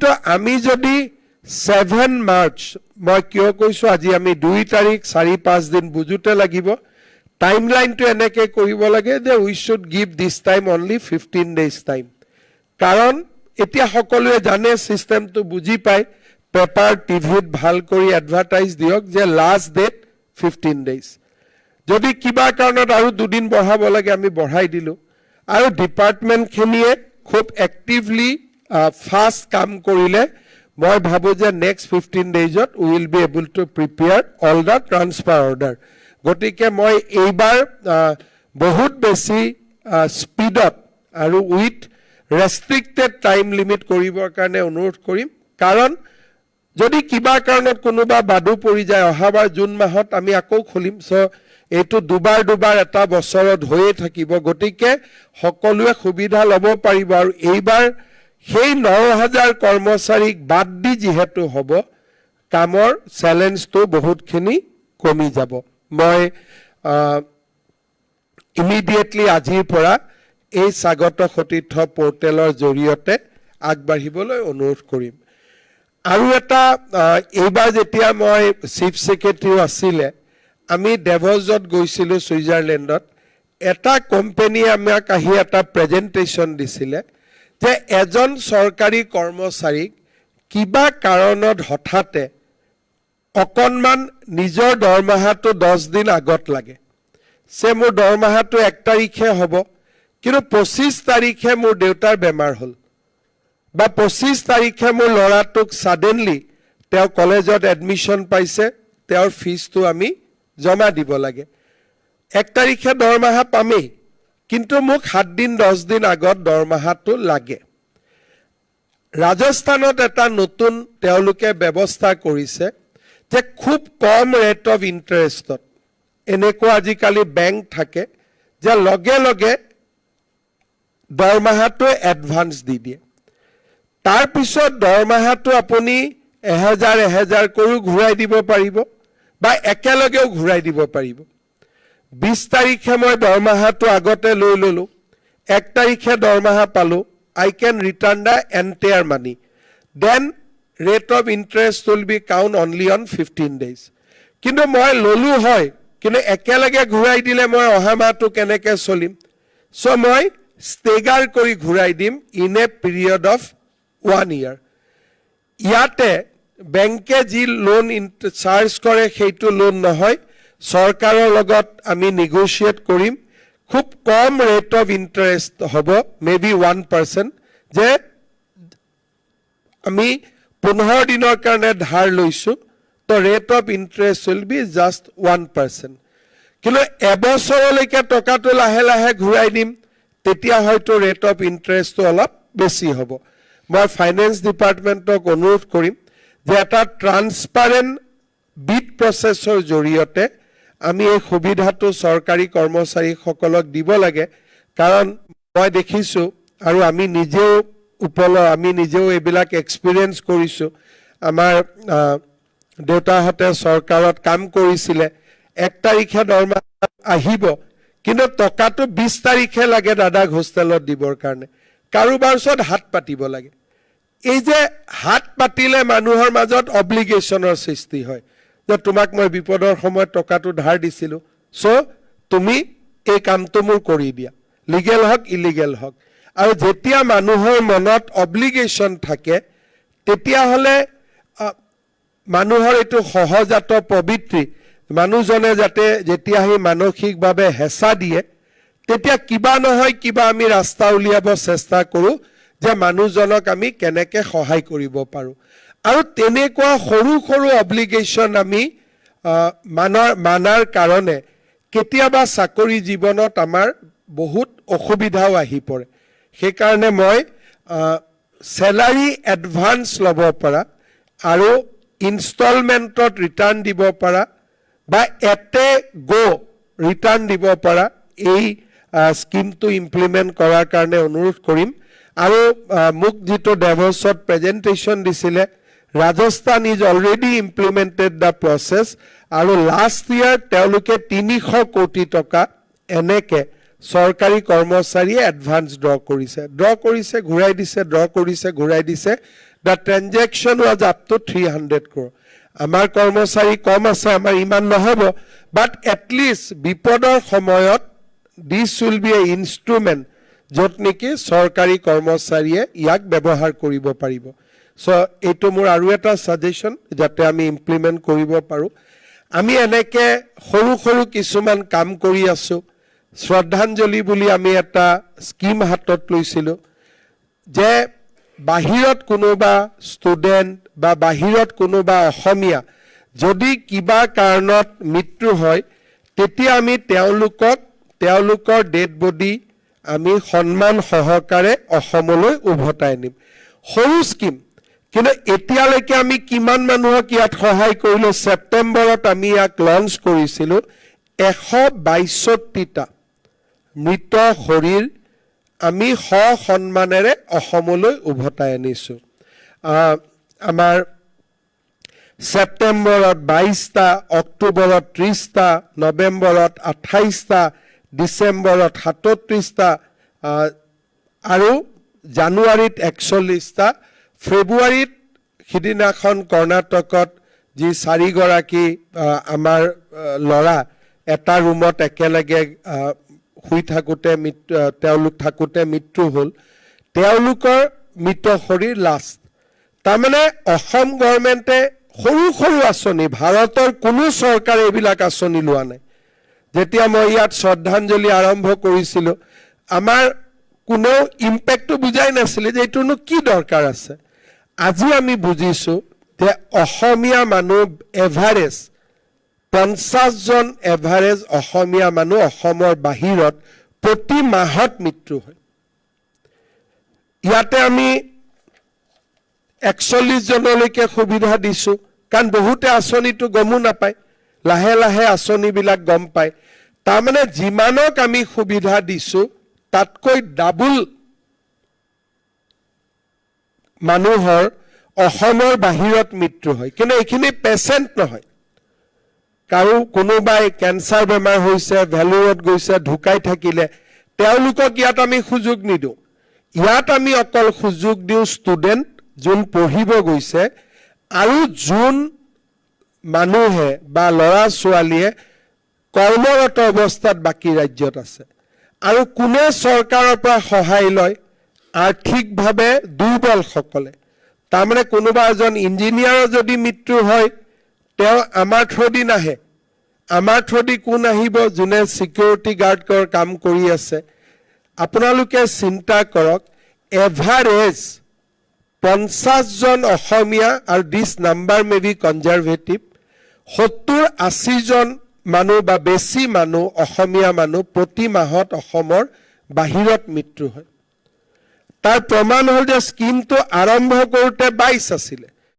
কিন্তু আমি যদি 7 মাৰ্চ মই কিয় কৈছো আজি আমি 2 তাৰিখ 4-5 দিন বুজুতে লাগিব টাইমলাইনটো এনেকৈ কৰিব লাগে যে we should give this time only 15 days time কাৰণ এতিয়া সকলোৱে জানে সিস্টেমটো বুজি পায় পেপাৰ টিভিত ভাল কৰি এডভাৰটাইজ দিয়ক যে লাষ্ট ডেট 15 ডেজ যদি কিবা কাৰণত আৰু দুদিন বঢ়াব লাগে আমি বঢ়াই দিলো আৰু ডিপাৰ্টমেণ্টখিনিয়ে খুব এক্টিভলি ফাষ্ট কাম কৰিলে মই ভাবো যে নেক্সট 15 ডেজত we will be able to prepare all the transfer order গতিকে মই এইবাৰ বহুত বেছি স্পীডত আৰু উইথ ৰেষ্ট্ৰিক্টেড টাইম লিমিট কৰিবৰ কাৰণে অনুৰোধ কৰিম কাৰণ যদি কিবা কাৰণত কোনোবা বাদু পৰি যায় অহাবাৰ জুন মাহত আমি আকৌ খুলিম সো এইটো দুবাৰ এটা বছৰত হৈয়ে থাকিব গতিকে সকলোৱে সুবিধা ল'ব পাৰিব আৰু এইবাৰ সেই 9000 কৰ্মচাৰীক বাদ দি যেহেতু হ'ব কামৰ চ্যালেঞ্জটো বহুতখিনি কমি যাব মই ইমিডিয়েটলি আজিৰ পৰা এই স্বাগত সতীৰ্থ পোৰ্টেলৰ জৰিয়তে আগবাঢ়িবলৈ অনুৰোধ কৰিম আৰু এটা এইবাৰ যেতিয়া মই চিফ সেক্ৰেটাৰী আছিলে আমি ডেভছত গৈছিলো সুইজাৰলেণ্ডত এটা কোম্পানী আমাক আহি এটা প্ৰেজেন্টেশন দিছিলে যে এজন চৰকাৰী কৰ্মচাৰীক কিবা কাৰণত হঠাতে অকনমান নিজৰ দৰমহাটো 10 দিন আগত লাগে সে মোৰ দৰমহাটো 1 তাৰিখে হ'ব কিন্তু 25 তাৰিখে মোৰ দেউতাৰ বেমাৰ হ'ল বা 25 তাৰিখে মোৰ লৰাটোক সাডেনলি তেওঁ কলেজত এডমিশন পাইছে তেওঁৰ ফিজটো আমি জমা দিব লাগে 1 তাৰিখে দৰমহা পামেই কিন্তু মোক 7 দিন 10 দিন আগত দৰমহাটো লাগে ৰাজস্থানত এটা নতুন তেওঁলোকে ব্যৱস্থা কৰিছে যে খুব কম ৰেট অফ ইন্টাৰেষ্টত এনেকুৱা আজিকালি বেংক থাকে যে লগে লগে দৰমহাটো এডভান্স দি দিয়ে তাৰ পিছত দৰমহাটো আপুনি 1000 কৰি ঘূৰাই দিব পাৰিব বা একেলগেও ঘূৰাই দিব পাৰিব 20 তাৰিখে মই দৰমহাটো আগতে লৈ ললো 1 তাৰিখে দৰমহা পালো I can return the entire money then rate of interest will be count only on 15 days কিন্তু মই ললো হয় কিন্তু একেলগে ঘূৰাই দিলে মই অহা মাহটো কেনেকৈ চলিম সো মই স্টেগাৰ কৰি ঘূৰাই দিম in a period of 1 year ইয়াতে বেংকে যি লোন চাৰ্জ কৰে সেইটো লোন নহয় সৰকাৰৰ লগত আমি নেগোশিয়েট কৰিম খুব কম ৰেট অফ ইন্টাৰেষ্ট হ'ব মেবি 1% যে আমি 15 দিনৰ কাৰণে ধাৰ লৈছো তো rate of interest will be just 1% কিন্তু এবছৰলৈকে টকাটো লাহে লাহে ঘূৰাই দিম তেতিয়া হয়তো ৰেট অফ ইন্টাৰেষ্টটো অলপ বেছি হ'ব মই ফাইনেন্স ডিপাৰ্টমেণ্টক অনুৰোধ কৰিম যে এটা ট্ৰান্সপাৰেন্ট বিড প্ৰসেছৰ জৰিয়তে আমি এই সুবিধাটো চৰকাৰী কৰ্মচাৰীসকলক দিব লাগে কাৰণ মই দেখিছো আৰু আমি নিজেও এইবিলাক এক্সপেৰিয়েন্স কৰিছো আমাৰ দেউতাহঁতে চৰকাৰত কাম কৰিছিলে 1 তাৰিখে দৰমহা আহিব কিন্তু টকাটো 20 তাৰিখে লাগে দাদাক হোষ্টেলত দিবৰ কাৰণে কাৰোবাৰ ওচৰত হাত পাতিব লাগে এই যে হাত পাতিলে মানুহৰ মাজত অব্লিগেশনৰ সৃষ্টি হয় যে তোমাক মই বিপদৰ সময়ত টকাটো ধাৰ দিছিলো সো তুমি এই কামটো মোৰ কৰি দিয়া লিগেল হক ইলিগেল হক আৰু যেতিয়া মানুহৰ মনত অব্লিগেশন থাকে তেতিয়া হলে মানুহৰ এটো সহজাত প্ৰবৃত্তি মানুহজনে যাতে যেতিয়া হি মানসিকভাৱে হেঁচা দিয়ে তেতিয়া কিবা নহয় কিবা আমি ৰাস্তা উলিয়াব চেষ্টা কৰো যে মানুহজনক আমি কেনেকৈ সহায় কৰিব পাৰো আৰু তেনেকুৱা সৰু সৰু অব্লিগেশন আমি মানাৰ কাৰণে কেতিয়াবা চাকৰি জীৱনত আমাৰ বহুত অসুবিধাও আহি পৰে সেই কাৰণে মই স্যালাৰি এডভান্স ল'ব পৰা আৰু ইনষ্টলমেন্টত ৰিটাৰ্ণ দিব পৰা বা এতে গো ৰিটাৰ্ণ দিব পৰা এই স্কিমটো ইমপ্লিমেন্ট কৰাৰ কাৰণে অনুৰোধ কৰিম আৰু মোক যেটো ডেভছত প্ৰেজেন্টেশন দিছিলে Rajasthan is already implemented the process আৰু last year তেওঁলোকে 300 কোটি টকা এনেকে সৰকাৰি কৰ্মচাৰী এডভান্স ড্ৰ কৰিছে ঘূৰাই দিছে the transaction was up to 300 crore. আমাৰ কৰ্মচাৰী কম আছে, আমাৰ ইমান নহব, but at least বিপদৰ সময়ত this will be a instrument য'ত নেকি চৰকাৰী কৰ্মচাৰীয়ে ইয়াক ব্যৱহাৰ কৰিব পাৰিব. So এইটো মোৰ আৰু এটা সাজেশন যাতে আমি ইমপ্লিমেন্ট কৰিব পাৰো. আমি এনেকে সৰু সৰু কিছুমান কাম কৰি আছো. শ্ৰদ্ধাঞ্জলি বুলি আমি এটা স্কিম হাতত লৈছিলো যে বাহিৰত কোনোবা ষ্টুডেণ্ট বা বাহিৰত কোনোবা অসমীয়া যদি কিবা কাৰণত মৃত্যু হয় তেতিয়া আমি তেওঁলোকৰ ডেড বডি আমি সন্মান সহকাৰে অসমলৈ উভতাই নিম. সৰু স্কিম, কিন্তু এতিয়ালৈকে আমি কিমান মানুহক ইয়াত সহায় কৰিলো. ছেপ্টেম্বৰত আমি ইয়াক লঞ্চ কৰিছিলো. 162টা মৃত শৰীৰ আমি সন্মানেৰে অসমলৈ উভতাই আনিছো. আমাৰ ছেপ্টেম্বৰত 22টা, অক্টোবৰত 30টা, নৱেম্বৰত 28টা, ডিচেম্বৰত 37টা আৰু জানুৱাৰীত 41টা, ফেব্ৰুৱাৰীত সিদিনাখন কৰ্ণাটকত যি 4গৰাকী আমাৰ ল'ৰা এটা ৰুমত একেলগে শুই থাকোঁতে তেওঁলোক থাকোঁতে মৃত্যু হ'ল, তেওঁলোকৰ মৃত শৰীৰ লাষ্ট. তাৰমানে অসম গভৰ্ণমেণ্টে সৰু সৰু আঁচনি, ভাৰতৰ কোনো চৰকাৰে এইবিলাক আঁচনি লোৱা নাই. যেতিয়া মই ইয়াত শ্ৰদ্ধাঞ্জলি আৰম্ভ কৰিছিলোঁ আমাৰ কোনেও ইম্পেক্টটো বুজাই নাছিলে যে এইটোনো কি দৰকাৰ আছে. আজি আমি বুজিছোঁ যে অসমীয়া মানুহ এভাৰেজ 50জন এভাৰেজ অসমীয়া মানুহ অসমৰ বাহিৰত প্ৰতি মাহত মৃত্যু হয়. ইয়াতে আমি 41 জনলৈকে সুবিধা দিছোঁ, কাৰণ বহুতে আঁচনিটো গমো নাপায়, লাহে লাহে আঁচনিবিলাক গম পায়. তাৰমানে যিমানক আমি সুবিধা দিছোঁ তাতকৈ ডাবুল মানুহৰ অসমৰ বাহিৰত মৃত্যু হয়. কিন্তু এইখিনি পেচেণ্ট নহয়, কাৰো কোনোবাই কেঞ্চাৰ বেমাৰ হৈছে, ভেলোৰত গৈছে, ঢুকাই থাকিলে, তেওঁলোকক ইয়াত আমি সুযোগ নিদিওঁ. ইয়াত আমি অকল সুযোগ দিওঁ ষ্টুডেণ্ট যোন পঢ়িব গৈছে আৰু যোন মানুহে বা ল'ৰা ছোৱালীয়ে কৰ্মৰত অৱস্থাত বাকী ৰাজ্যত আছে. আৰু কোনে চৰকাৰৰ পৰা সহায় লয়? আৰ্থিকভাৱে দুৰ্বলসকলে. তাৰমানে কোনোবা এজন ইঞ্জিনিয়াৰৰ যদি মৃত্যু হয় তেওঁ আমাৰ থ্ৰুদি নাহে. আমাৰ থ্ৰুদি কোন আহিব? যোনে ছিকিউৰিটি গাৰ্ডৰ কাম কৰি আছে. আপোনালোকে চিন্তা কৰক, এভাৰেজ 50জন অসমীয়া, আৰু দিছ নাম্বাৰ মে বি কনজাৰভেটিভ, 70-80জন মানুহ বা বেছি মানুহ অসমীয়া মানুহ প্ৰতি মাহত অসমৰ বাহিৰত মৃত্যু হয়. তাৰ প্ৰমাণ হ'ল যে স্কিমটো আৰম্ভ কৰোঁতে 22 আছিলে,